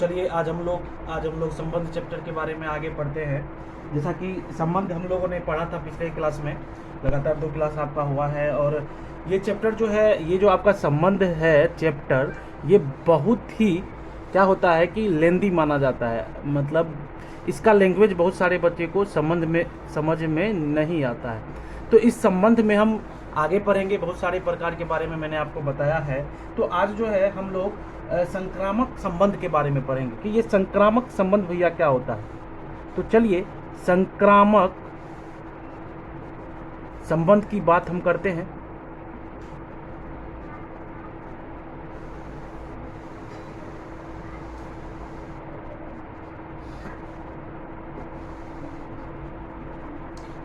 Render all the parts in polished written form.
चलिए आज हम लोग संबंध चैप्टर के बारे में आगे पढ़ते हैं। जैसा कि संबंध हम लोगों ने पढ़ा था पिछले क्लास में, लगातार 2 क्लास आपका हुआ है। और ये चैप्टर जो है, ये जो आपका संबंध है चैप्टर, ये बहुत ही क्या होता है कि लेंदी माना जाता है। मतलब इसका लैंग्वेज बहुत सारे बच्चे को समझ में नहीं आता है। तो इस संबंध में हम आगे पढ़ेंगे, बहुत सारे प्रकार के बारे में मैंने आपको बताया है। तो आज जो है हम लोग संक्रामक संबंध के बारे में पढ़ेंगे कि ये संक्रामक संबंध भैया क्या होता है। तो चलिए संक्रामक संबंध की बात हम करते हैं।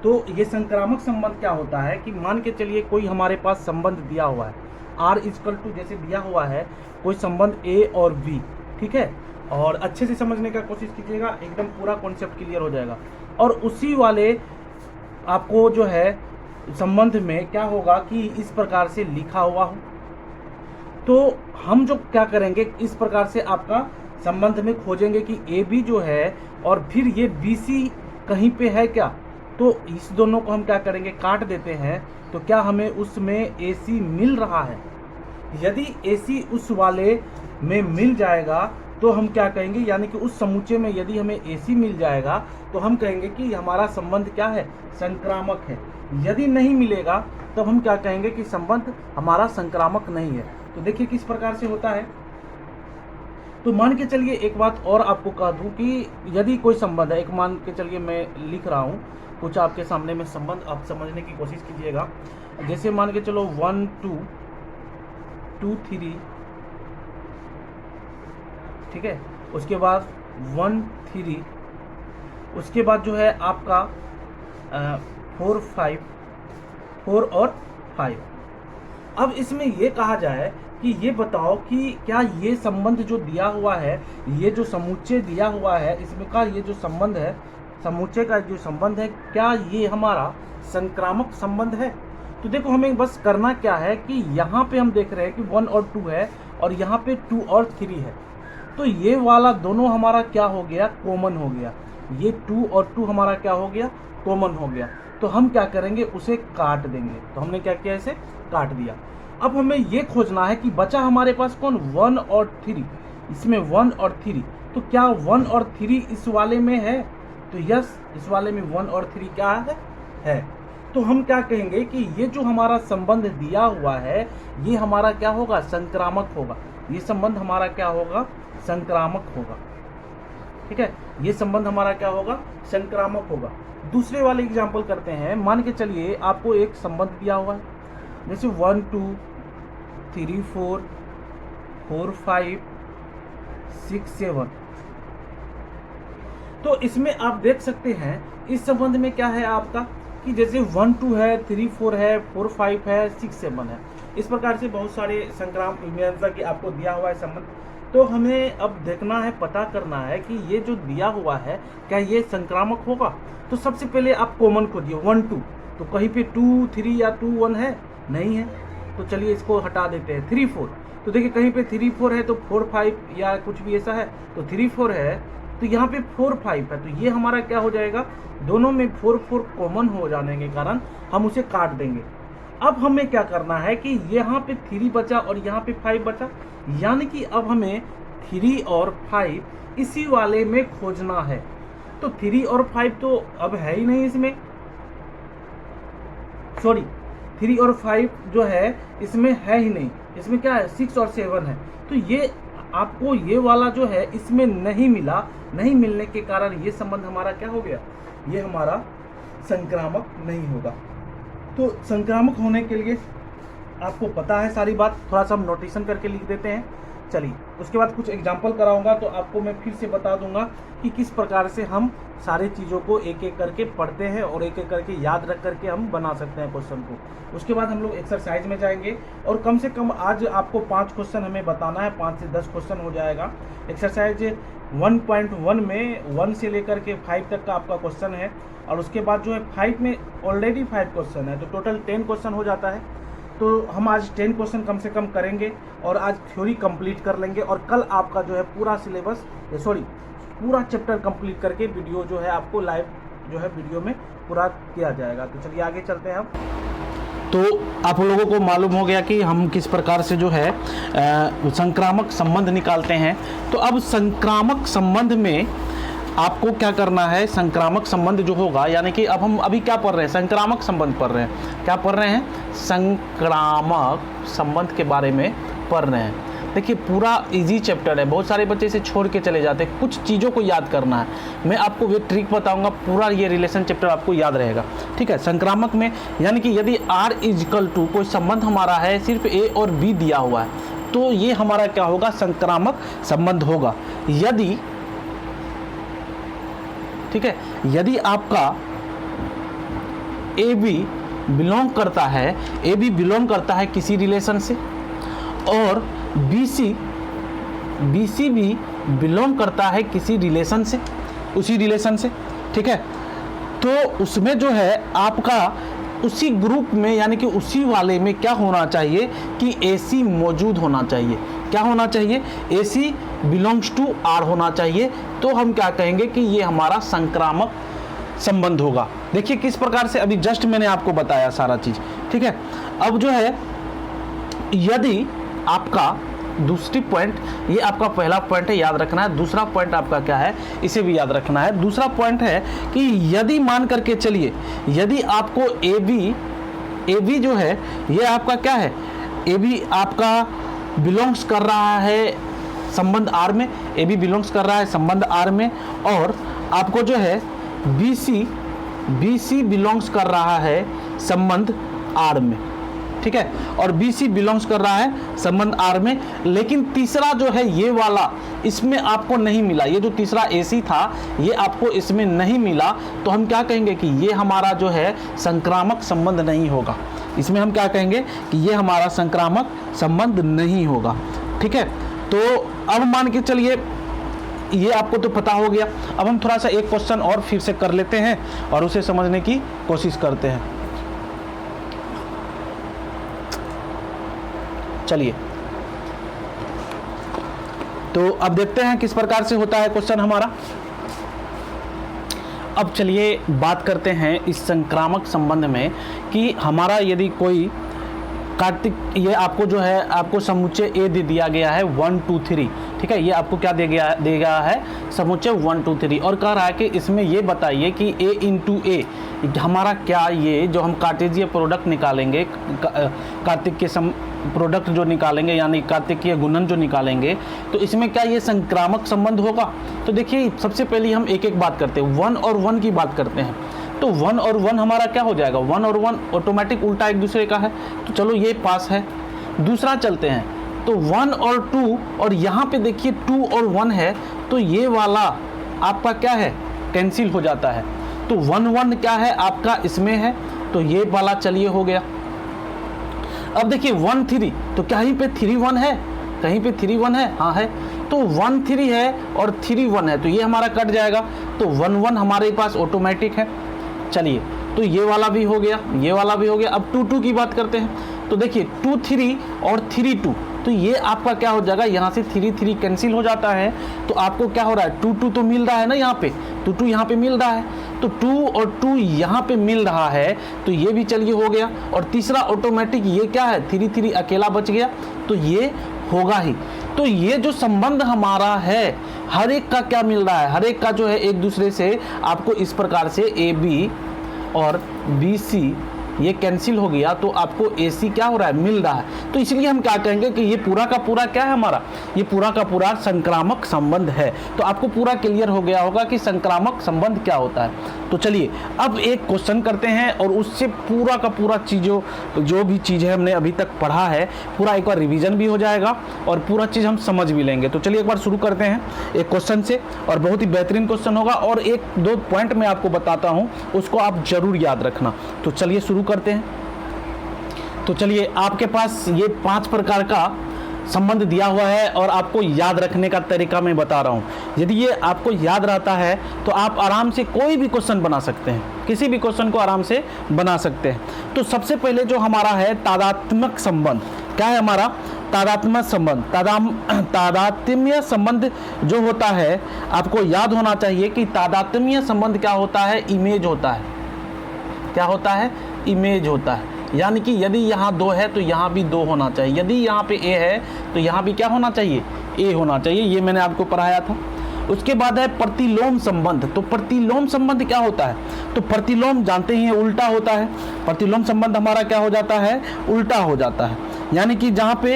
तो ये संक्रामक संबंध क्या होता है कि मान के चलिए कोई हमारे पास संबंध दिया हुआ है, R इक्वल टू जैसे दिया हुआ है कोई संबंध A और B, ठीक है। और अच्छे से समझने का कोशिश कीजिएगा, एकदम पूरा कॉन्सेप्ट क्लियर हो जाएगा। और उसी वाले आपको जो है संबंध में क्या होगा कि इस प्रकार से लिखा हुआ हो, तो हम जो क्या करेंगे इस प्रकार से आपका संबंध में खोजेंगे कि AB जो है और फिर ये BC कहीं पे है क्या, तो इस दोनों को हम क्या करेंगे काट देते हैं। तो क्या हमें उसमें AC मिल रहा है? यदि AC उस वाले में मिल जाएगा तो हम क्या कहेंगे, यानी कि उस समूचे में यदि हमें AC मिल जाएगा तो हम कहेंगे कि हमारा संबंध क्या है, संक्रामक है। यदि नहीं मिलेगा तब हम क्या कहेंगे कि संबंध हमारा संक्रामक नहीं है। तो देखिए किस प्रकार से होता है। तो मान के चलिए एक बात और आपको कह दूं कि यदि कोई संबंध है, एक मान के चलिए मैं लिख रहा हूं कुछ आपके सामने में संबंध, आप समझने की कोशिश कीजिएगा। जैसे मान के चलो 1 2 2 3, ठीक है। उसके बाद 1 3, उसके बाद जो है आपका 4 5, 4 और 5। अब इसमें ये कहा जाए कि ये बताओ कि क्या ये संबंध जो दिया हुआ है, ये जो समुच्चय दिया हुआ है, इसमें का ये जो संबंध है, समुच्चय का जो संबंध है, क्या ये हमारा संक्रामक संबंध है? तो देखो हमें बस करना क्या है कि यहाँ पे हम देख रहे हैं कि 1 और 2 है और यहाँ पे 2 और 3 है। तो ये वाला दोनों हमारा क्या हो गया, कॉमन हो गया। ये 2 और 2 हमारा क्या हो गया, कॉमन हो गया। तो हम क्या करेंगे, उसे काट देंगे। तो हमने क्या किया, इसे काट दिया। अब हमें ये खोजना है कि बचा हमारे पास कौन, 1 और 3। इसमें 1 और 3, तो क्या 1 और 3 इस वाले में है? तो यस, इस वाले में 1 और 3 क्या है। तो हम क्या कहेंगे कि ये जो हमारा संबंध दिया हुआ है ये हमारा क्या होगा, संक्रामक होगा। ये संबंध हमारा क्या होगा, संक्रामक होगा, ठीक है। ये संबंध हमारा क्या होगा, संक्रामक होगा। दूसरे वाले एग्जाम्पल करते हैं। मान के चलिए आपको एक संबंध दिया हुआ है, जैसे 1 2 3 4 4 5 6 7। तो इसमें आप देख सकते हैं इस संबंध में क्या है आपका कि जैसे 1 2 है, 3 4 है, 4 5 है, 6 7 है। इस प्रकार से बहुत सारे संक्रामक की आपको दिया हुआ है संबंध। तो हमें अब देखना है, पता करना है कि ये जो दिया हुआ है क्या ये संक्रामक होगा। तो सबसे पहले आप कॉमन खोजिए 1 2। तो कहीं पे 2 3 या 2 1 है, नहीं है। तो चलिए इसको हटा देते हैं। 3 4, तो देखिए कहीं पे 3 4 है तो 4 5 या कुछ भी ऐसा है, तो 3 4 है। तो यहाँ पे 4 5 है, तो ये हमारा क्या हो जाएगा, दोनों में 4 4 कॉमन हो जाने के कारण हम उसे काट देंगे। अब हमें क्या करना है कि यहाँ पे 3 बचा और यहाँ पे 5 बचा, यानी कि अब हमें 3 और 5 इसी वाले में खोजना है। तो 3 और 5 तो अब है ही नहीं इसमें, सॉरी 3 और 5 जो है इसमें है ही नहीं। इसमें क्या है, 6 और 7 है। तो ये आपको ये वाला जो है इसमें नहीं मिला, नहीं मिलने के कारण ये संबंध हमारा क्या हो गया, ये हमारा संक्रामक नहीं होगा। तो संक्रामक होने के लिए आपको पता है सारी बात, थोड़ा सा हम नोटेशन करके लिख देते हैं। चलिए उसके बाद कुछ एग्जाम्पल कराऊंगा तो आपको मैं फिर से बता दूंगा कि किस प्रकार से हम सारी चीज़ों को एक एक करके पढ़ते हैं और एक एक करके याद रख करके हम बना सकते हैं क्वेश्चन को। उसके बाद हम लोग एक्सरसाइज में जाएंगे और कम से कम आज आपको 5 क्वेश्चन हमें बताना है, 5 से 10 क्वेश्चन हो जाएगा। एक्सरसाइज 1.1 में 1 से लेकर के 5 तक का आपका क्वेश्चन है और उसके बाद जो है 5 में ऑलरेडी 5 क्वेश्चन है, तो टोटल 10 क्वेश्चन हो जाता है। तो हम आज 10 क्वेश्चन कम से कम करेंगे और आज थ्योरी कंप्लीट कर लेंगे और कल आपका जो है पूरा सिलेबस पूरा चैप्टर कंप्लीट करके वीडियो जो है आपको लाइव जो है वीडियो में पूरा किया जाएगा। तो चलिए आगे चलते हैं हम। तो आप लोगों को मालूम हो गया कि हम किस प्रकार से जो है संक्रामक संबंध निकालते हैं। तो अब संक्रामक संबंध में आपको क्या करना है, संक्रामक संबंध जो होगा, यानी कि अब हम अभी क्या पढ़ रहे हैं, संक्रामक संबंध पढ़ रहे हैं। क्या पढ़ रहे हैं? संक्रामक संबंध के बारे में पढ़ रहे हैं। देखिए पूरा इजी चैप्टर है, बहुत सारे बच्चे इसे छोड़ के चले जाते हैं, कुछ चीज़ों को याद करना है। मैं आपको ये ट्रिक बताऊंगा, पूरा ये रिलेशन चैप्टर आपको याद रहेगा। ठीक है, संक्रामक में यानी कि यदि R इक्वल टू कोई संबंध हमारा है, सिर्फ A और B दिया हुआ है, तो ये हमारा क्या होगा, संक्रामक संबंध होगा। यदि ठीक है, यदि आपका AB बिलोंग करता है किसी रिलेशन से और BC भी बिलोंग करता है किसी रिलेशन से, उसी रिलेशन से, ठीक है, तो उसमें जो है आपका उसी ग्रुप में यानी कि उसी वाले में क्या होना चाहिए कि AC मौजूद होना चाहिए। क्या होना चाहिए? AC बिलोंग्स टू R होना चाहिए। तो हम क्या कहेंगे कि ये हमारा संक्रामक संबंध होगा। देखिए किस प्रकार से, अभी जस्ट मैंने आपको बताया सारा चीज। ठीक है, अब जो है यदि आपका दूसरी पॉइंट, ये आपका पहला पॉइंट है, याद रखना है। दूसरा पॉइंट आपका क्या है, इसे भी याद रखना है। दूसरा पॉइंट है कि यदि मान करके चलिए, यदि आपको AB जो है ये आपका क्या है, AB आपका बिलोंग्स कर रहा है संबंध R में, AB बिलोंग्स कर रहा है संबंध R में, और आपको जो है BC बिलोंग्स कर रहा है संबंध R में। ठीक है, और BC बिलोंग्स कर रहा है संबंध R में, लेकिन तीसरा जो है ये वाला इसमें आपको नहीं मिला, ये जो तीसरा AC था ये आपको इसमें नहीं मिला, तो हम क्या कहेंगे कि ये हमारा जो है संक्रामक संबंध नहीं होगा। इसमें हम क्या कहेंगे कि ये हमारा संक्रामक संबंध नहीं होगा। ठीक है, तो अब मान के चलिए ये आपको तो पता हो गया। अब हम थोड़ा सा एक क्वेश्चन और फिर से कर लेते हैं और उसे समझने की कोशिश करते हैं। चलिए, तो अब देखते हैं किस प्रकार से होता है क्वेश्चन हमारा। अब चलिए बात करते हैं इस संक्रामक संबंध में कि हमारा यदि कोई कार्तिक, ये आपको जो है आपको समुच्चय A दे दिया गया है 1 2 3। ठीक है, ये आपको क्या दे गया है, समुच्चय 1 2 3, और कह रहा है कि इसमें ये बताइए कि A इंटू A हमारा क्या, ये जो हम कार्टेजीय प्रोडक्ट निकालेंगे, कार्तिक के प्रोडक्ट जो निकालेंगे यानी कार्तिकीय गुणन जो निकालेंगे, तो इसमें क्या ये संक्रामक संबंध होगा। तो देखिए सबसे पहले हम एक एक बात करते हैं, 1 और 1 की बात करते हैं। तो 1 और 1 हमारा क्या हो जाएगा, 1 और 1 ऑटोमेटिक उल्टा एक दूसरे का है, तो चलो ये पास है। दूसरा चलते हैं, तो 1 और 2, और यहाँ पे देखिए 2 और 1 है, तो ये वाला आपका क्या है, कैंसिल हो जाता है। तो 1 1 क्या है आपका इसमें है, तो ये वाला चलिए हो गया। अब देखिए 1 3, तो कहीं पे 3 1 है, कहीं पे 3 1 है, हाँ है, तो 1 3 है और 3 1 है, तो ये हमारा कट जाएगा। तो 1 1 हमारे पास ऑटोमेटिक है। चलिए, तो ये वाला भी हो गया, ये वाला भी हो गया। अब 2 2 की बात करते हैं, तो देखिए 2 3 और 3 2, तो ये आपका क्या हो जाएगा, यहाँ से 3 3 कैंसिल हो जाता है, तो आपको क्या हो रहा है, 2 2 तो मिल रहा है ना, यहाँ पे 2 2 यहाँ पे मिल रहा है, तो 2 और 2 यहाँ पे मिल रहा है, तो ये भी चलिए हो गया। और तीसरा ऑटोमेटिक ये क्या है, 3 3 अकेला बच गया, तो ये होगा ही। तो ये जो संबंध हमारा है, हर एक का क्या मिल रहा है, हर एक का जो है एक दूसरे से आपको इस प्रकार से AB और BC ये कैंसिल हो गया, तो आपको AC क्या हो रहा है, मिल रहा है। तो इसलिए हम क्या कहेंगे कि ये पूरा का पूरा क्या है हमारा, ये पूरा का पूरा संक्रामक संबंध है। तो आपको पूरा क्लियर हो गया होगा कि संक्रामक संबंध क्या होता है। तो चलिए अब एक क्वेश्चन करते हैं और उससे पूरा का पूरा चीज़ों जो भी चीज़ें हमने अभी तक पढ़ा है पूरा एक बार रिवीजन भी हो जाएगा और पूरा चीज़ हम समझ भी लेंगे। तो चलिए एक बार शुरू करते हैं एक क्वेश्चन से, और बहुत ही बेहतरीन क्वेश्चन होगा, और एक दो पॉइंट मैं आपको बताता हूँ, उसको आप जरूर याद रखना। तो चलिए शुरू करते हैं। तो चलिए आपके पास ये 5 प्रकार का संबंध दिया हुआ है और आपको याद रखने का तरीका मैं बता रहा हूँ। यदि ये आपको याद रहता है तो आप आराम से कोई भी क्वेश्चन बना सकते हैं, किसी भी क्वेश्चन को आराम से बना सकते हैं। तो सबसे पहले जो हमारा है तादात्म्यक संबंध, क्या है हमारा तादात्म्य संबंध। तादात्म्य संबंध जो होता है, आपको याद होना चाहिए कि तादात्म्य संबंध क्या होता है, इमेज होता है। क्या होता है, इमेज होता है। यानी कि यदि यहाँ 2 है तो यहाँ भी 2 होना चाहिए, यदि यहाँ पे ए है तो यहाँ भी क्या होना चाहिए, ए होना चाहिए। ये मैंने आपको पढ़ाया था। उसके बाद है प्रतिलोम संबंध। तो प्रतिलोम संबंध क्या होता है, तो प्रतिलोम जानते ही उल्टा होता है। प्रतिलोम संबंध हमारा क्या हो जाता है, उल्टा हो जाता है। यानी कि जहाँ पे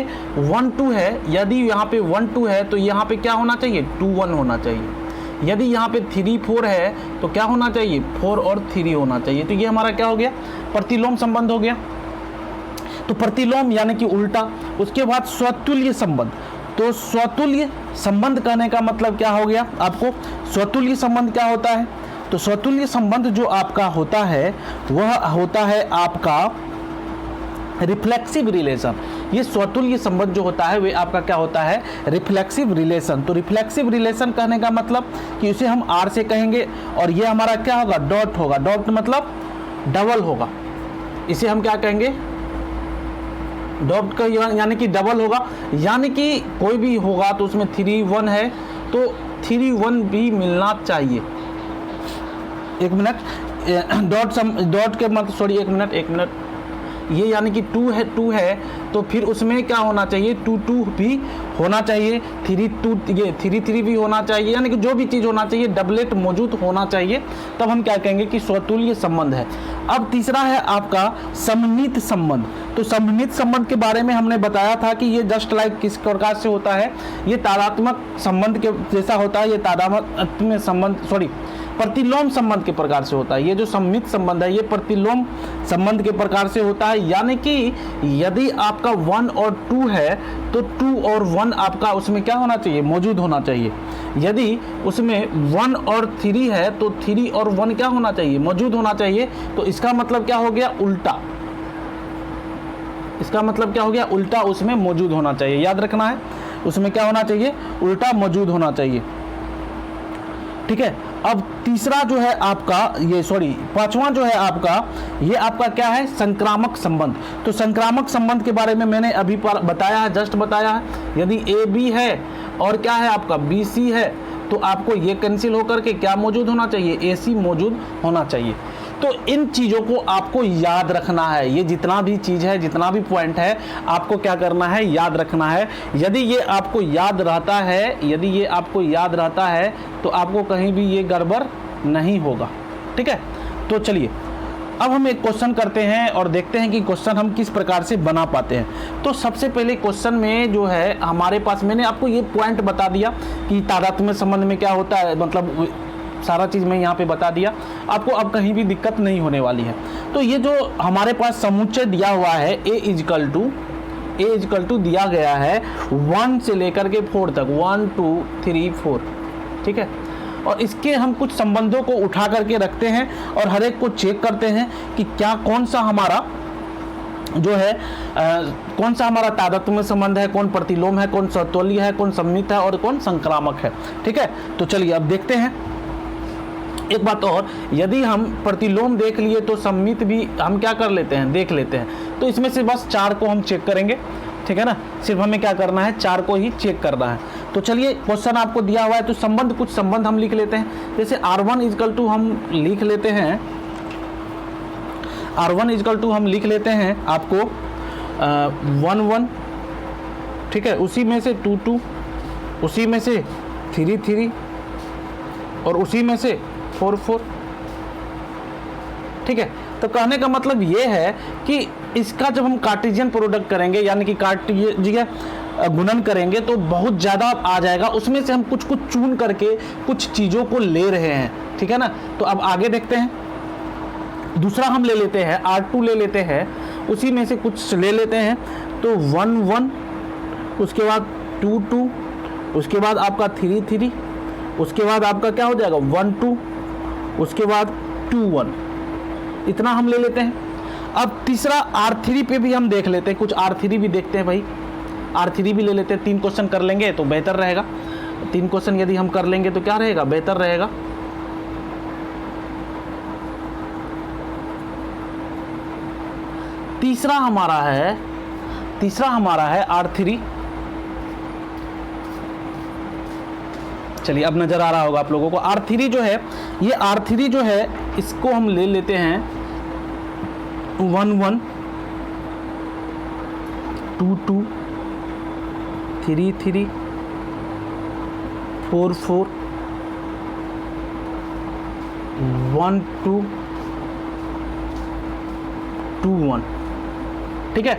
1 2 है, यदि यहाँ पे 1 2 है तो यहाँ पे क्या होना चाहिए, 2 1 होना चाहिए। यदि यहाँ पे 3 4 है तो क्या होना चाहिए, 4 और 3 होना चाहिए। तो ये हमारा क्या हो गया, प्रतिलोम संबंध हो गया। तो प्रतिलोम यानी कि उल्टा। उसके बाद स्वतुल्य संबंध। तो स्वतुल्य संबंध कहने का मतलब क्या हो गया आपको, स्वतुल्य संबंध क्या होता है, तो स्वतुल्य संबंध जो आपका होता है वह होता है आपका रिफ्लेक्सिव रिलेशन। ये स्वतुल्य संबंध जो होता है वे आपका क्या होता है, रिफ्लेक्सिव रिलेशन। तो रिफ्लेक्सिव रिलेशन कहने का मतलब कि उसे हम आर से कहेंगे और ये हमारा क्या होगा, डॉट होगा। डॉट मतलब डबल होगा, इसे हम क्या कहेंगे, डॉट का यानी कि डबल होगा। यानी कि कोई भी होगा तो उसमें 3 1 है तो 3 1 भी मिलना चाहिए। एक मिनट, डॉट के मतलब सॉरी एक मिनट, ये यानी कि 2 है तो फिर उसमें क्या होना चाहिए, 2 2 भी होना चाहिए, 3 2 ये 3 3 भी होना चाहिए। यानी कि जो भी चीज़ होना चाहिए डबलेट मौजूद होना चाहिए, तब हम क्या कहेंगे कि स्वतुल्य संबंध है। अब तीसरा है आपका सममित संबंध। तो सममित संबंध के बारे में हमने बताया था कि ये जस्ट लाइक किस प्रकार से होता है, ये तादात्म्यक संबंध के जैसा होता है। ये तादात्म्य संबंध सॉरी प्रतिलोम संबंध के प्रकार से होता है। ये जो सममित संबंध है ये प्रतिलोम संबंध के प्रकार से होता है। यानी कि यदि आपका 1 और 2 है तो 2 और 1 आपका उसमें क्या होना चाहिए, मौजूद होना चाहिए। यदि उसमें 1 और 3 है तो 3 और 1 क्या होना चाहिए, मौजूद होना चाहिए। तो इसका मतलब क्या हो गया, उल्टा। इसका मतलब क्या हो गया, उल्टा उसमें मौजूद होना चाहिए। याद रखना है, उसमें क्या होना चाहिए, उल्टा मौजूद होना चाहिए। ठीक है। अब तीसरा जो है आपका पांचवा जो है आपका, ये आपका क्या है, संक्रामक संबंध। तो संक्रामक संबंध के बारे में मैंने अभी बताया है, जस्ट बताया है। यदि ए बी है और क्या है आपका बी सी है तो आपको ये कैंसिल होकर के क्या मौजूद होना चाहिए, ए सी मौजूद होना चाहिए। तो इन चीज़ों को आपको याद रखना है। ये जितना भी चीज़ है, जितना भी पॉइंट है, आपको क्या करना है, याद रखना है। यदि ये आपको याद रहता है तो आपको कहीं भी ये गड़बड़ नहीं होगा। ठीक है। तो चलिए अब हम एक क्वेश्चन करते हैं और देखते हैं कि क्वेश्चन हम किस प्रकार से बना पाते हैं। तो सबसे पहले क्वेश्चन में जो है हमारे पास, मैंने आपको ये पॉइंट बता दिया कि तादात्म्य संबंध में क्या होता है, मतलब सारा चीज़ मैं यहाँ पे बता दिया आपको। अब कहीं भी दिक्कत नहीं होने वाली है। तो ये जो हमारे पास समुच्चय दिया हुआ है ए इजकल टू दिया गया है 1 से लेकर के 4 तक, 1 2 3 4। ठीक है। और इसके हम कुछ संबंधों को उठा करके रखते हैं और हर एक को चेक करते हैं कि क्या कौन सा हमारा जो है कौन सा हमारा तादात्म्य संबंध है, कौन प्रतिलोम है, कौन स्वतुल्य है, कौन सममित है और कौन संक्रामक है। ठीक है। तो चलिए अब देखते हैं। एक बात और, यदि हम प्रतिलोम देख लिए तो सममित भी हम क्या कर लेते हैं, देख लेते हैं। तो इसमें से बस 4 को हम चेक करेंगे। ठीक है ना, सिर्फ हमें क्या करना है, 4 को ही चेक करना है। तो चलिए क्वेश्चन आपको दिया हुआ है तो कुछ संबंध हम लिख लेते हैं। जैसे R1 इजकल टू हम लिख लेते हैं, R1 इजकल टू हम लिख लेते हैं आपको 1 1। ठीक है। उसी में से 2 2, उसी में से 3 3 और उसी में से 4 4। ठीक है। तो कहने का मतलब ये है कि इसका जब हम कार्टेशियन प्रोडक्ट करेंगे यानी कि कार्टेशियन गुणन करेंगे तो बहुत ज़्यादा आ जाएगा। उसमें से हम कुछ चुन करके कुछ चीज़ों को ले रहे हैं। ठीक है ना। तो अब आगे देखते हैं। दूसरा हम ले लेते हैं R2 ले लेते हैं, उसी में से कुछ ले लेते हैं। तो 1 1, उसके बाद 2 2, उसके बाद आपका 3 3, उसके बाद आपका क्या हो जाएगा 1 2, उसके बाद 2 1। इतना हम ले लेते हैं। अब तीसरा R3 पे भी हम देख लेते हैं, कुछ R3 भी देखते हैं भाई। R3 भी ले लेते हैं, 3 क्वेश्चन कर लेंगे तो बेहतर रहेगा। 3 क्वेश्चन यदि हम कर लेंगे तो क्या रहेगा, बेहतर रहेगा। तीसरा हमारा है R3। चलिए अब नजर आ रहा होगा आप लोगों को। R3 जो है, ये R3 जो है इसको हम ले लेते हैं 1 1 2 2 3 3 4 4 1 2 2 1। ठीक है,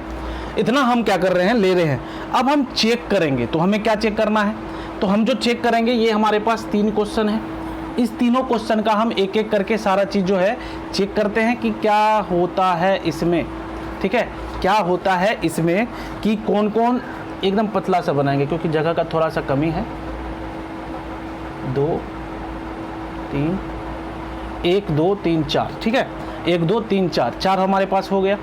इतना हम क्या कर रहे हैं, ले रहे हैं। अब हम चेक करेंगे, तो हमें क्या चेक करना है, तो हम जो चेक करेंगे, ये हमारे पास 3 क्वेश्चन है। इस तीनों क्वेश्चन का हम एक एक करके सारा चीज़ जो है चेक करते हैं कि क्या होता है इसमें। ठीक है, क्या होता है इसमें कि कौन कौन, एकदम पतला सा बनाएंगे क्योंकि जगह का थोड़ा सा कमी है। 2 3 1 2 3 4। ठीक है, 1 2 3 4, 4 हमारे पास हो गया।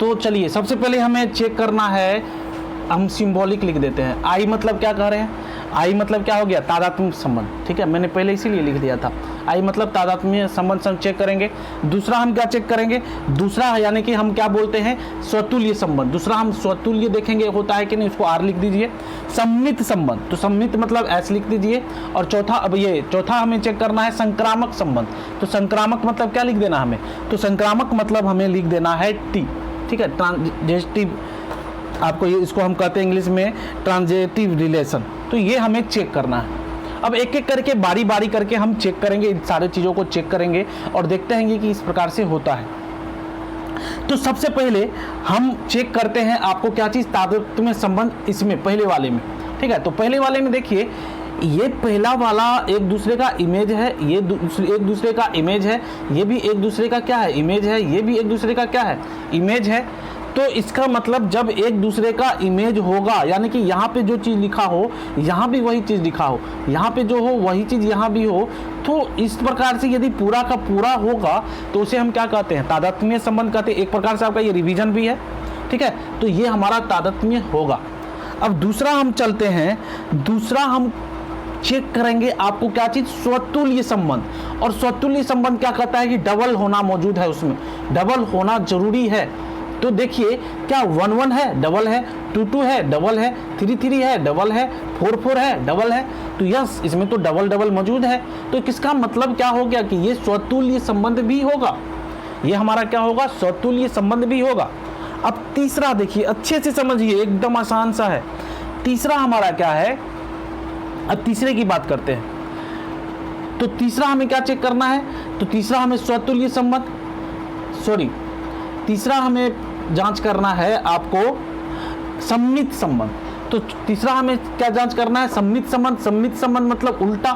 तो चलिए सबसे पहले हमें चेक करना है, हम सिंबॉलिक लिख देते हैं। आई मतलब क्या कह रहे हैं, आई मतलब क्या हो गया, तादात्म्य संबंध। ठीक है, मैंने पहले इसीलिए लिख दिया था, आई मतलब तादात्म्य संबंध हम चेक करेंगे। दूसरा हम क्या चेक करेंगे, दूसरा यानी कि हम क्या बोलते हैं, स्वतुल्य संबंध। दूसरा हम स्वतुल्य देखेंगे होता है कि नहीं, उसको आर लिख दीजिए। सम्मित संबंध, तो सम्मित मतलब एस लिख दीजिए। और चौथा, अब ये चौथा हमें चेक करना है संक्रामक संबंध। तो संक्रामक मतलब क्या लिख देना हमें, तो संक्रामक मतलब हमें लिख देना है टी। ठीक है, ट्रांजिटिव, आपको ये, इसको हम कहते हैं इंग्लिश में ट्रांजिटिव रिलेशन। तो ये हमें चेक करना है। अब एक एक करके बारी बारी करके हम चेक करेंगे, इन सारे चीज़ों को चेक करेंगे और देखते हैं कि इस प्रकार से होता है। तो सबसे पहले हम चेक करते हैं आपको क्या चीज़, तादात्म्य संबंध इसमें पहले वाले में। ठीक है, तो पहले वाले में देखिए, ये पहला वाला एक दूसरे का इमेज है, ये एक दूसरे का इमेज है, ये भी एक दूसरे का क्या है, इमेज है, ये भी एक दूसरे का क्या है, इमेज है। तो इसका मतलब जब एक दूसरे का इमेज होगा, यानी कि यहाँ पे जो चीज़ लिखा हो यहाँ भी वही चीज़ लिखा हो, यहाँ पे जो हो वही चीज़ यहाँ भी हो, तो इस प्रकार से यदि पूरा का पूरा होगा तो उसे हम क्या कहते हैं, तादात्म्य संबंध कहते हैं। एक प्रकार से आपका ये रिवीजन भी है। ठीक है, तो ये हमारा तादात्म्य होगा। अब दूसरा हम चलते हैं, दूसरा हम चेक करेंगे आपको क्या चीज, स्वतुल्य संबंध। और स्वतुल्य संबंध क्या कहता है कि डबल होना मौजूद है, उसमें डबल होना जरूरी है। तो देखिए, क्या 1 1 है, डबल है, 2 2 है, डबल है, 3 3 है, डबल है, 4 4 है, डबल है। तो यस, इसमें तो डबल डबल मौजूद है। तो किसका मतलब क्या हो गया कि ये स्वतुल्य संबंध भी होगा, ये हमारा क्या होगा, स्वतुल्य संबंध भी होगा। अब तीसरा देखिए, अच्छे से समझिए, एकदम आसान सा है। तीसरा हमारा क्या है, अब तीसरे की बात करते हैं। तो तीसरा हमें क्या चेक करना है, तो तीसरा हमें स्वतुल्य संबंध, तीसरा हमें जांच करना है आपको सम्मित संबंध। तो तीसरा हमें क्या जांच करना है, सम्मित संबंध। सम्मित संबंध मतलब उल्टा।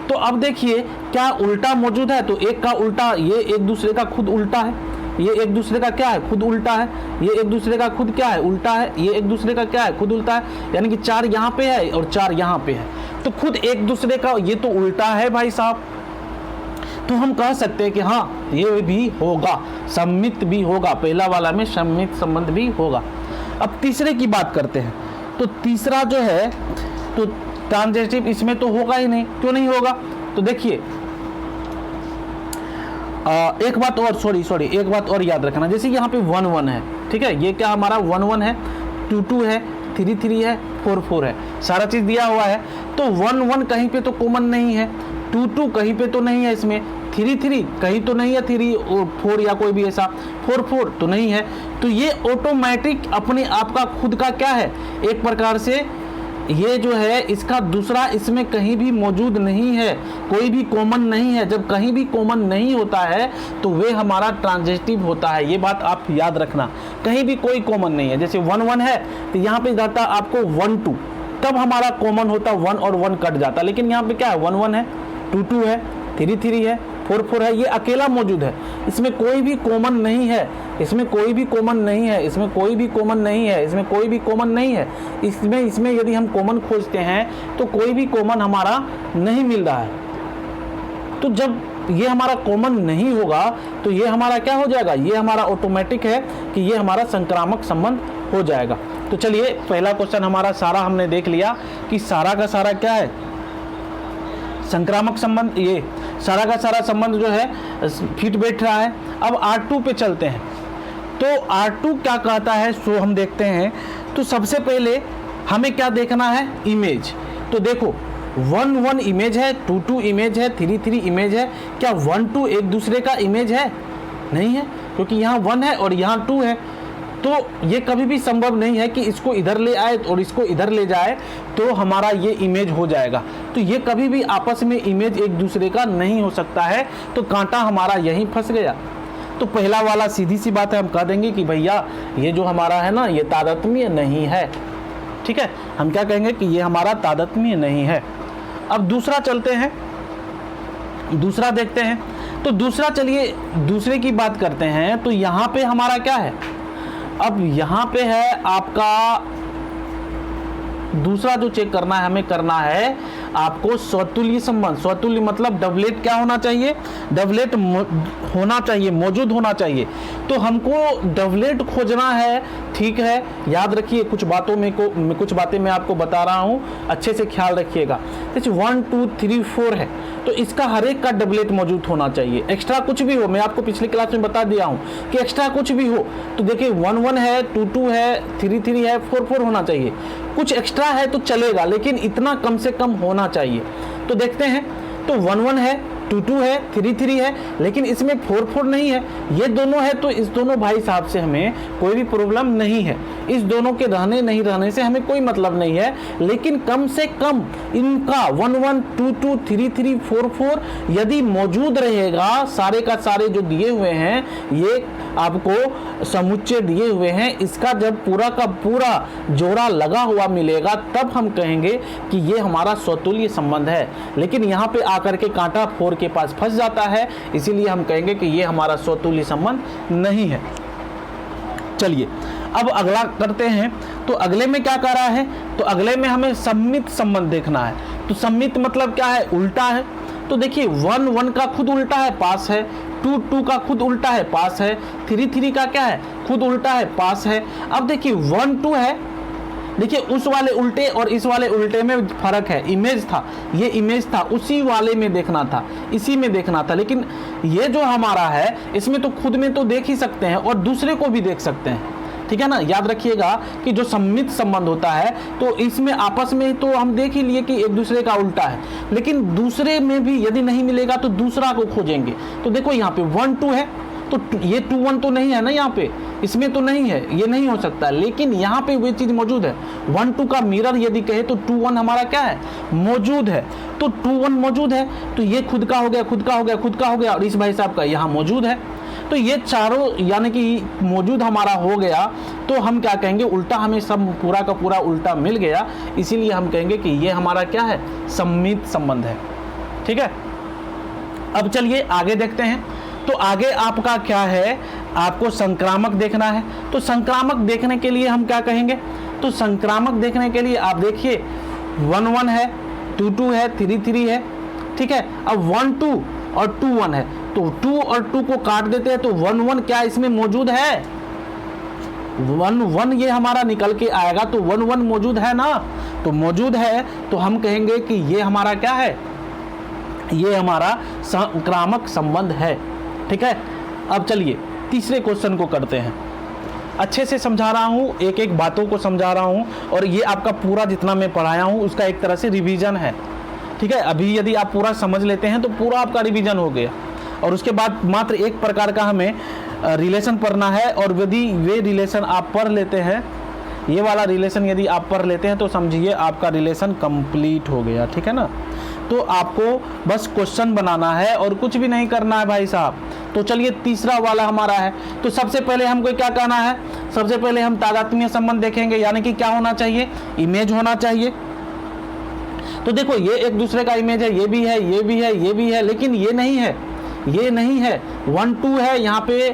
तो अब देखिए, क्या उल्टा मौजूद है, तो एक का उल्टा, ये एक दूसरे का खुद उल्टा है, ये एक दूसरे का क्या है, खुद उल्टा है, ये एक दूसरे का खुद क्या है, उल्टा है, ये एक दूसरे का क्या है, खुद उल्टा है। यानी कि 4 यहाँ पे है और 4 यहाँ पे है, तो खुद एक दूसरे का ये तो उल्टा है भाई साहब। तो हम कह सकते हैं कि हाँ, ये भी होगा, सम्मित भी होगा, पहला वाला में सम्मित संबंध भी होगा। अब तीसरे की बात करते हैं। तो तीसरा जो है, तो ट्रांजिटिव इसमें तो होगा ही नहीं। क्यों नहीं होगा, तो देखिए एक बात और, एक बात और याद रखना। जैसे यहाँ पे 1 1 है, ठीक है, ये क्या हमारा 1 1 है, 2 2 है, 3 3 है, 4 4 है, सारा चीज दिया हुआ है। तो 1 1 कहीं पे तो कॉमन नहीं है, 2 2 कहीं पे तो नहीं है, इसमें 3 3 कहीं तो नहीं है, 3 और 4 या कोई भी ऐसा 4 4 तो नहीं है। तो ये ऑटोमेटिक अपने आप का खुद का क्या है, एक प्रकार से ये जो है इसका दूसरा इसमें कहीं भी मौजूद नहीं है, कोई भी कॉमन नहीं है। जब कहीं भी कॉमन नहीं होता है तो वे हमारा ट्रांजिटिव होता है। ये बात आप याद रखना, कहीं भी कोई कॉमन नहीं है। जैसे 1 1 है तो यहाँ पे जाता आपको 1 2, तब हमारा कॉमन होता 1 और 1 कट जाता। लेकिन यहाँ पे क्या है, 1 1 है, 2 2 है, 3 3 है, 4 4 है, ये अकेला मौजूद है, इसमें कोई भी कॉमन नहीं है, इसमें कोई भी कॉमन नहीं है, इसमें कोई भी कॉमन नहीं है, इसमें कोई भी कॉमन नहीं है। इसमें यदि हम कॉमन खोजते हैं तो कोई भी कॉमन हमारा नहीं मिल रहा है। तो जब ये हमारा कॉमन नहीं होगा तो ये हमारा क्या हो जाएगा, ये हमारा ऑटोमेटिक है कि ये हमारा संक्रामक संबंध हो जाएगा। तो चलिए पहला क्वेश्चन हमारा सारा हमने देख लिया कि सारा का सारा क्या है, संक्रामक संबंध। ये सारा का सारा संबंध जो है फिट बैठ रहा है। अब R2 पे चलते हैं, तो R2 क्या कहता है सो हम देखते हैं। तो सबसे पहले हमें क्या देखना है, इमेज। तो देखो 1 1 इमेज है, 2 2 इमेज है, 3 3 इमेज है। क्या 1 2 एक दूसरे का इमेज है? नहीं है, क्योंकि यहाँ 1 है और यहाँ 2 है। तो ये कभी भी संभव नहीं है कि इसको इधर ले आए और इसको इधर ले जाए तो हमारा ये इमेज हो जाएगा। तो ये कभी भी आपस में इमेज एक दूसरे का नहीं हो सकता है। तो कांटा हमारा यहीं फंस गया। तो पहला वाला सीधी सी बात है, हम कह देंगे कि भैया ये जो हमारा है ना, ये तादात्म्य नहीं है। ठीक है, हम क्या कहेंगे कि ये हमारा तादात्म्य नहीं है। अब दूसरा चलते हैं, दूसरा देखते हैं। तो दूसरा, चलिए दूसरे की बात करते हैं। तो यहाँ पे हमारा क्या है, अब यहाँ पे है आपका दूसरा जो चेक करना है, हमें करना है आपको स्वतुल्य संबंध। स्वतुल्य मतलब डबलेट क्या होना चाहिए, डबलेट होना चाहिए, मौजूद होना चाहिए। तो हमको डबलेट खोजना है। ठीक है, याद रखिए कुछ बातों में कुछ बातें मैं आपको बता रहा हूँ, अच्छे से ख्याल रखिएगा। जैसे 1 2 3 4 है, तो इसका हर एक का डबलेट मौजूद होना चाहिए। एक्स्ट्रा कुछ भी हो, मैं आपको पिछले क्लास में बता दिया हूँ कि एक्स्ट्रा कुछ भी हो। तो देखिए 1 1 है, 2 2 है, 3 3 है, 4 4 होना चाहिए। कुछ एक्स्ट्रा है तो चलेगा, लेकिन इतना कम से कम होना चाहिए। तो देखते हैं, तो 1 1 है, 2 2 है, 3 3 है, लेकिन इसमें 4 4 नहीं है। ये दोनों है, तो इस दोनों भाई साहब से हमें कोई भी प्रॉब्लम नहीं है। इस दोनों के रहने नहीं रहने से हमें कोई मतलब नहीं है, लेकिन कम से कम इनका 1 1 2 2 3 3 4 4 यदि मौजूद रहेगा, सारे का सारे जो दिए हुए हैं, ये आपको समुच्चय दिए हुए हैं, इसका जब पूरा का पूरा जोड़ा लगा हुआ मिलेगा, तब हम कहेंगे कि ये हमारा स्वतुल्य संबंध है। लेकिन यहाँ पे आकर के कांटा 4 के पास फंस जाता है, इसीलिए हम कहेंगे कि ये हमारा स्वतुल्य संबंध नहीं है। चलिए अब अगला करते हैं। तो अगले में क्या कर रहा है, तो अगले में हमें सम्मित संबंध देखना है। तो सम्मित मतलब क्या है, उल्टा है। तो देखिए 1 1 का खुद उल्टा है, पास है। 2 2 का खुद उल्टा है, पास है। 3 3 का क्या है, खुद उल्टा है, पास है। अब देखिए 1 2 है, देखिए उस वाले उल्टे और इस वाले उल्टे में फर्क है। इमेज था, ये इमेज था, उसी वाले में देखना था, इसी में देखना था। लेकिन ये जो हमारा है, इसमें तो खुद में तो देख ही सकते हैं और दूसरे को भी देख सकते हैं। ठीक है ना, याद रखिएगा कि जो सम्मित संबंध होता है, तो इसमें आपस में तो हम देख ही लिए कि एक दूसरे का उल्टा है, लेकिन दूसरे में भी यदि नहीं मिलेगा तो दूसरा को खोजेंगे। तो देखो यहाँ पे 1 2 है, तो ये 2 1 तो नहीं है ना, यहाँ पे इसमें तो नहीं है, ये नहीं हो सकता। लेकिन यहाँ पे वो चीज मौजूद है। 1 2 का मिरर यदि कहे तो 2 1 हमारा क्या है, मौजूद है। तो 2 1 मौजूद है, तो ये खुद का हो गया, खुद का हो गया, खुद का हो गया, और इस भाई साहब का यहाँ मौजूद है। तो ये चारों यानी कि मौजूद हमारा हो गया। तो हम क्या कहेंगे, उल्टा हमें सब पूरा का पूरा उल्टा मिल गया, इसीलिए हम कहेंगे कि ये हमारा क्या है, सम्मित संबंध है। ठीक है, अब चलिए आगे देखते हैं। तो आगे आपका क्या है, आपको संक्रामक देखना है। तो संक्रामक देखने के लिए हम क्या कहेंगे, तो संक्रामक देखने के लिए आप देखिए 1 1 है, 2 2 है, 3 3 है। ठीक है, अब 1 2 और 2 1 है, तो 2 और 2 को काट देते हैं, तो 1 1 क्या इसमें मौजूद है, 1 1 ये हमारा निकल के आएगा। तो 1 1 मौजूद है ना, तो मौजूद है, तो हम कहेंगे कि ये हमारा क्या है, ये हमारा संक्रामक संबंध है। ठीक है, अब चलिए तीसरे क्वेश्चन को करते हैं। अच्छे से समझा रहा हूँ, एक एक बातों को समझा रहा हूँ, और ये आपका पूरा जितना मैं पढ़ाया हूँ उसका एक तरह से रिवीजन है। ठीक है, अभी यदि आप पूरा समझ लेते हैं तो पूरा आपका रिवीजन हो गया, और उसके बाद मात्र एक प्रकार का हमें रिलेशन पढ़ना है। और यदि वे रिलेशन आप पढ़ लेते हैं, ये वाला रिलेशन यदि आप पढ़ लेते हैं, तो समझिए आपका रिलेशन कंप्लीट हो गया। ठीक है ना, तो आपको बस क्वेश्चन बनाना है और कुछ भी नहीं करना है भाई साहब। तो चलिए तीसरा वाला हमारा है। तो सबसे पहले हमको क्या कहना है, सबसे पहले हम तादात्म्य संबंध देखेंगे, यानी कि क्या होना चाहिए, इमेज होना चाहिए। तो देखो ये एक दूसरे का इमेज है, ये भी है, ये भी है, ये भी है, लेकिन ये नहीं है, ये नहीं है। 1 2 है यहाँ पे,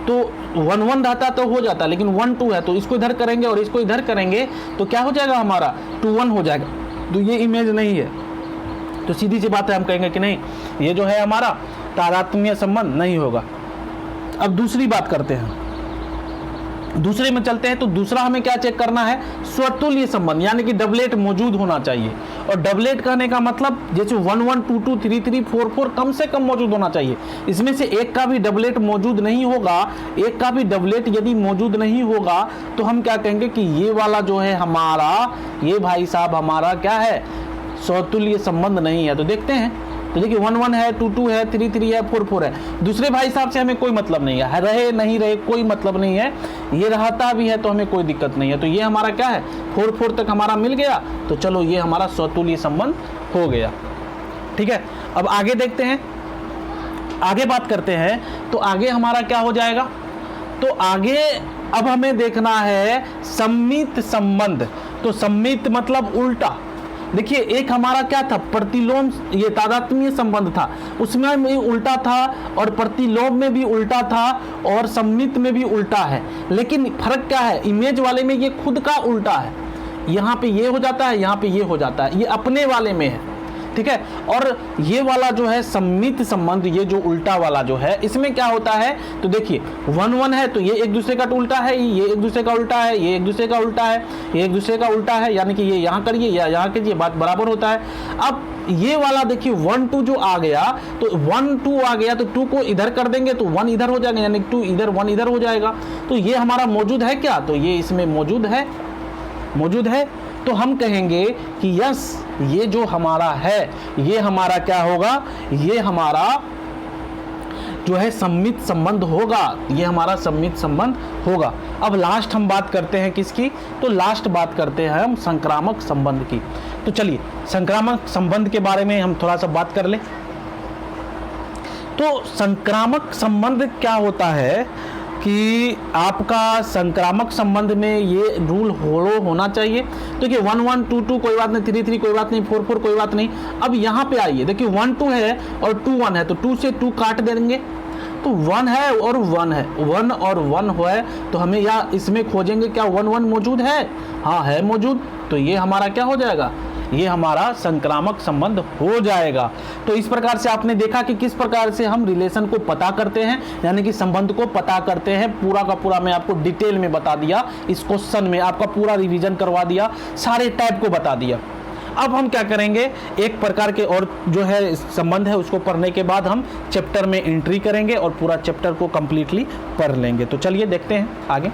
तो 1 1 रहता तो हो जाता, लेकिन 1 2 है, तो इसको इधर करेंगे और इसको इधर करेंगे, तो क्या हो जाएगा हमारा, 2 1 हो जाएगा। तो ये इमेज नहीं है, तो सीधी सी बात है, हम कहेंगे कि नहीं, ये जो है हमारा तादात्म्य संबंध नहीं होगा। अब दूसरी बात करते हैं। दूसरे में चलते हैं, तो दूसरा हमें क्या चेक करना है, स्वतुल्य संबंध, यानी कि डबलेट मौजूद होना चाहिए। और डबलेट कहने का मतलब जैसे 1 1 2 2 3 3 4 4 कम से कम मौजूद होना चाहिए। इसमें से एक का भी डबलेट मौजूद नहीं होगा, एक का भी डबलेट यदि मौजूद नहीं होगा तो हम क्या कहेंगे कि ये वाला जो है हमारा, ये भाई साहब हमारा क्या है, स्वतुल्य संबंध नहीं है। तो देखते हैं, तो देखिए 1 1 है, 2 2 है, 3 3 है, 4 4 है। दूसरे भाई साहब से हमें कोई मतलब नहीं है, रहे नहीं रहे कोई मतलब नहीं है, ये रहता भी है तो हमें कोई दिक्कत नहीं है। तो ये हमारा क्या है, 4 4 तक हमारा मिल गया, तो चलो ये हमारा स्वतुल्य संबंध हो गया। ठीक है, अब आगे देखते हैं, आगे बात करते हैं। तो आगे हमारा क्या हो जाएगा, तो आगे अब हमें देखना है सम्मित संबंध। तो सम्मित मतलब उल्टा। देखिए एक हमारा क्या था, प्रतिलोम, ये तादात्म्य संबंध था, उसमें भी उल्टा था और प्रतिलोम में भी उल्टा था और सम्मित में भी उल्टा है। लेकिन फर्क क्या है, इमेज वाले में ये खुद का उल्टा है, यहाँ पे ये हो जाता है, यहाँ पे ये हो जाता है, ये अपने वाले में है। ठीक है, और ये वाला जो है सम्मित संबंध, ये जो उल्टा वाला जो है, इसमें क्या होता है, तो देखिए 1 1 है तो ये एक दूसरे का उल्टा है, ये एक दूसरे का उल्टा है, ये एक दूसरे का उल्टा है, ये एक दूसरे का उल्टा है, यानी कि ये यहाँ करिए या यहाँ करिए, बात बराबर होता है। अब ये वाला देखिए 1 2 जो आ गया, तो 1 2 आ गया तो 2 को इधर कर देंगे तो 1 इधर हो जाएगा, यानी 2 इधर 1 इधर हो जाएगा। तो ये हमारा मौजूद है क्या, तो ये इसमें मौजूद है, मौजूद है। तो हम कहेंगे कि यस, ये जो हमारा है, ये हमारा क्या होगा, ये हमारा जो है सम्मित संबंध होगा, ये हमारा सम्मित संबंध होगा। अब लास्ट हम बात करते हैं किसकी, तो लास्ट बात करते हैं हम संक्रामक संबंध की। तो चलिए संक्रामक संबंध के बारे में हम थोड़ा सा बात कर लें। तो संक्रामक संबंध क्या होता है कि आपका संक्रामक संबंध में ये रूल होना चाहिए। देखिए 1 1 2 2 कोई बात नहीं, 3 3 कोई बात नहीं, 4 4 कोई बात नहीं। अब यहाँ पे आइए, देखिए 1 2 है और 2 1 है, तो 2 से 2 काट देंगे, तो 1 है और 1 है, 1 और 1 है, तो हमें या इसमें खोजेंगे क्या 1 1 मौजूद है, हाँ है मौजूद, तो ये हमारा क्या हो जाएगा, ये हमारा संक्रामक संबंध हो जाएगा। तो इस प्रकार से आपने देखा कि किस प्रकार से हम रिलेशन को पता करते हैं, यानी कि संबंध को पता करते हैं। पूरा का पूरा मैं आपको डिटेल में बता दिया, इस क्वेश्चन में आपका पूरा रिवीजन करवा दिया, सारे टाइप को बता दिया। अब हम क्या करेंगे, एक प्रकार के और जो है संबंध है उसको पढ़ने के बाद हम चैप्टर में एंट्री करेंगे और पूरा चैप्टर को कंप्लीटली पढ़ लेंगे। तो चलिए देखते हैं आगे।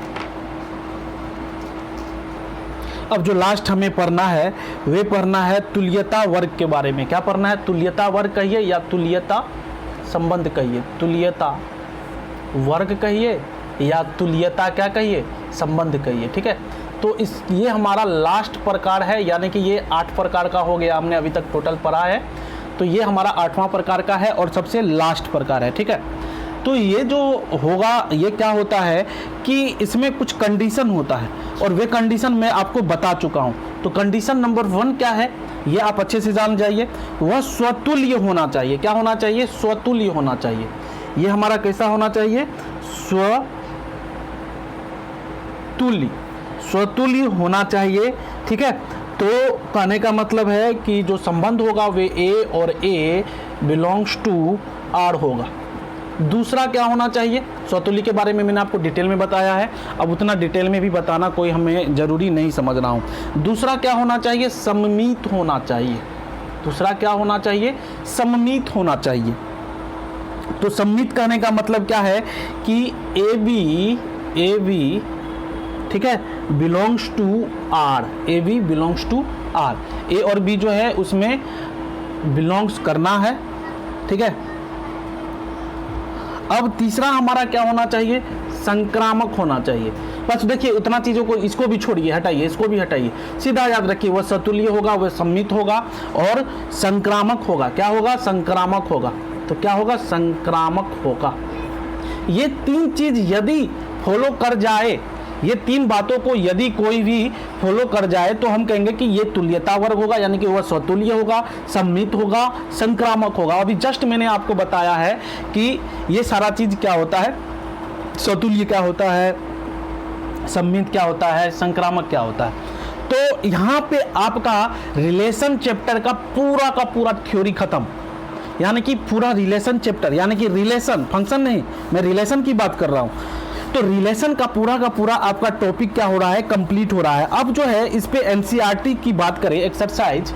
अब जो लास्ट हमें पढ़ना है वे पढ़ना है तुल्यता वर्ग के बारे में। क्या पढ़ना है, तुल्यता वर्ग कहिए या तुल्यता संबंध कहिए, तुल्यता वर्ग कहिए या तुल्यता क्या कहिए, संबंध कहिए। ठीक है, तो ये हमारा लास्ट प्रकार है, यानी कि ये 8 प्रकार का हो गया, हमने अभी तक टोटल पढ़ा है, तो ये हमारा 8वां प्रकार का है और सबसे लास्ट प्रकार है। ठीक है, तो ये जो होगा, ये क्या होता है कि इसमें कुछ कंडीशन होता है और वे कंडीशन मैं आपको बता चुका हूँ। तो कंडीशन नंबर 1 क्या है, ये आप अच्छे से जान जाइए, वह स्वतुल्य होना चाहिए। क्या होना चाहिए, स्वतुल्य होना चाहिए। ये हमारा कैसा होना चाहिए, स्वतुल्य, स्वतुल्य होना चाहिए। ठीक है, तो कहने का मतलब है कि जो संबंध होगा वे ए और ए बिलोंग्स टू आर होगा। दूसरा क्या होना चाहिए, स्वतुल्य के बारे में मैंने आपको डिटेल में बताया है, अब उतना डिटेल में भी बताना कोई हमें जरूरी नहीं समझ रहा हूँ। दूसरा क्या होना चाहिए, सममित होना चाहिए। दूसरा क्या होना चाहिए, सममित होना चाहिए। तो सममित कहने का मतलब क्या है कि ए बी ठीक है belongs to R, A B belongs to R, A और बी जो है उसमें बिलोंग्स करना है। ठीक है, अब तीसरा हमारा क्या होना चाहिए, संक्रामक होना चाहिए। बस देखिए उतना चीज़ों को, इसको भी छोड़िए, हटाइए, इसको भी हटाइए, सीधा याद रखिए वह स्वतुल्य होगा, वह सम्मित होगा और संक्रामक होगा। क्या होगा, संक्रामक होगा। तो क्या होगा, संक्रामक होगा। ये 3 चीज यदि फॉलो कर जाए, ये 3 बातों को यदि कोई भी फॉलो कर जाए तो हम कहेंगे कि ये तुल्यता वर्ग होगा, यानी कि वह स्वतुल्य होगा, सम्मित होगा, संक्रामक होगा। अभी जस्ट मैंने आपको बताया है कि ये सारा चीज क्या होता है, स्वतुल्य क्या होता है, सम्मित क्या होता है, संक्रामक क्या होता है। तो यहाँ पे आपका रिलेशन चैप्टर का पूरा थ्योरी खत्म, यानी कि पूरा रिलेशन चैप्टर, यानी कि रिलेशन, फंक्शन नहीं, मैं रिलेशन की बात कर रहा हूँ। तो रिलेशन का पूरा आपका टॉपिक क्या हो रहा है, कंप्लीट हो रहा है। अब जो है इस पे एनसीईआरटी की बात करें, एक्सरसाइज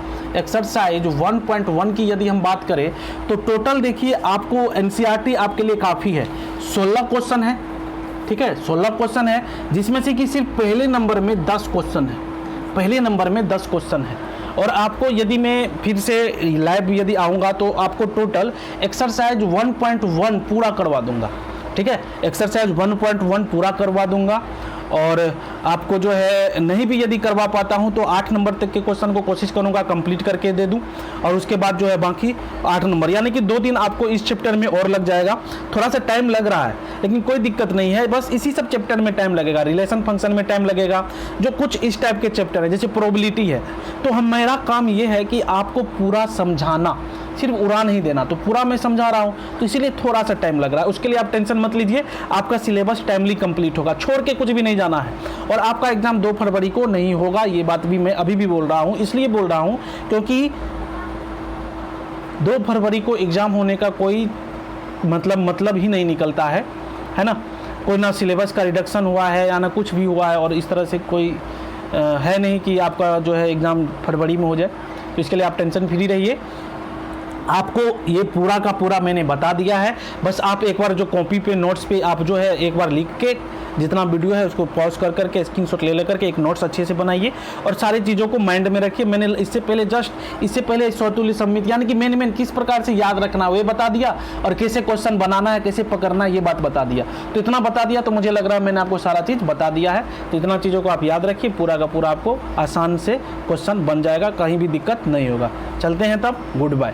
1.1 की यदि हम बात करें तो टोटल देखिए आपको एनसीईआरटी आपके लिए काफ़ी है। 16 क्वेश्चन है, ठीक है, 16 क्वेश्चन है, जिसमें से कि सिर्फ पहले नंबर में 10 क्वेश्चन है, पहले नंबर में 10 क्वेश्चन है। और आपको यदि मैं फिर से लाइव यदि आऊँगा तो आपको टोटल एक्सरसाइज 1.1 पूरा करवा दूंगा, ठीक है, एक्सरसाइज 1.1 पूरा करवा दूंगा। और आपको जो है नहीं भी यदि करवा पाता हूं तो 8 नंबर तक के क्वेश्चन को कोशिश करूंगा कंप्लीट करके दे दूं, और उसके बाद जो है बाकी 8 नंबर, यानी कि 2 दिन आपको इस चैप्टर में और लग जाएगा। थोड़ा सा टाइम लग रहा है लेकिन कोई दिक्कत नहीं है, बस इसी सब चैप्टर में टाइम लगेगा, रिलेशन फंक्शन में टाइम लगेगा, जो कुछ इस टाइप के चैप्टर है जैसे प्रोबेबिलिटी है। तो मेरा काम ये है कि आपको पूरा समझाना, सिर्फ उड़ा नहीं देना। तो पूरा मैं समझा रहा हूँ तो इसीलिए थोड़ा सा टाइम लग रहा है, उसके लिए आप टेंशन मत लीजिए, आपका सिलेबस टाइमली कंप्लीट होगा, छोड़ के कुछ भी नहीं जाना है। और आपका एग्जाम 2 फरवरी को नहीं होगा, ये बात भी मैं अभी भी बोल रहा हूँ, इसलिए बोल रहा हूँ क्योंकि 2 फरवरी को एग्जाम होने का कोई मतलब ही नहीं निकलता है ना। कोई ना सिलेबस का रिडक्शन हुआ है या ना कुछ भी हुआ है, और इस तरह से कोई है नहीं कि आपका जो है एग्ज़ाम फरवरी में हो जाए। तो इसके लिए आप टेंशन फ्री रहिए, आपको ये पूरा का पूरा मैंने बता दिया है। बस आप एक बार जो कॉपी पे नोट्स पे आप जो है एक बार लिख के जितना वीडियो है उसको पॉज कर करके स्क्रीनशॉट ले लेकर के एक नोट्स अच्छे से बनाइए और सारी चीज़ों को माइंड में रखिए। मैंने इससे पहले शॉर्टली सबमिट यानी कि मेन किस प्रकार से याद रखना है वो बता दिया, और कैसे क्वेश्चन बनाना है, कैसे पकड़ना है, ये बात बता दिया। तो इतना बता दिया तो मुझे लग रहा है मैंने आपको सारा चीज़ बता दिया है। तो इतना चीज़ों को आप याद रखिए, पूरा का पूरा आपको आसान से क्वेश्चन बन जाएगा, कहीं भी दिक्कत नहीं होगा। चलते हैं तब, गुड बाय।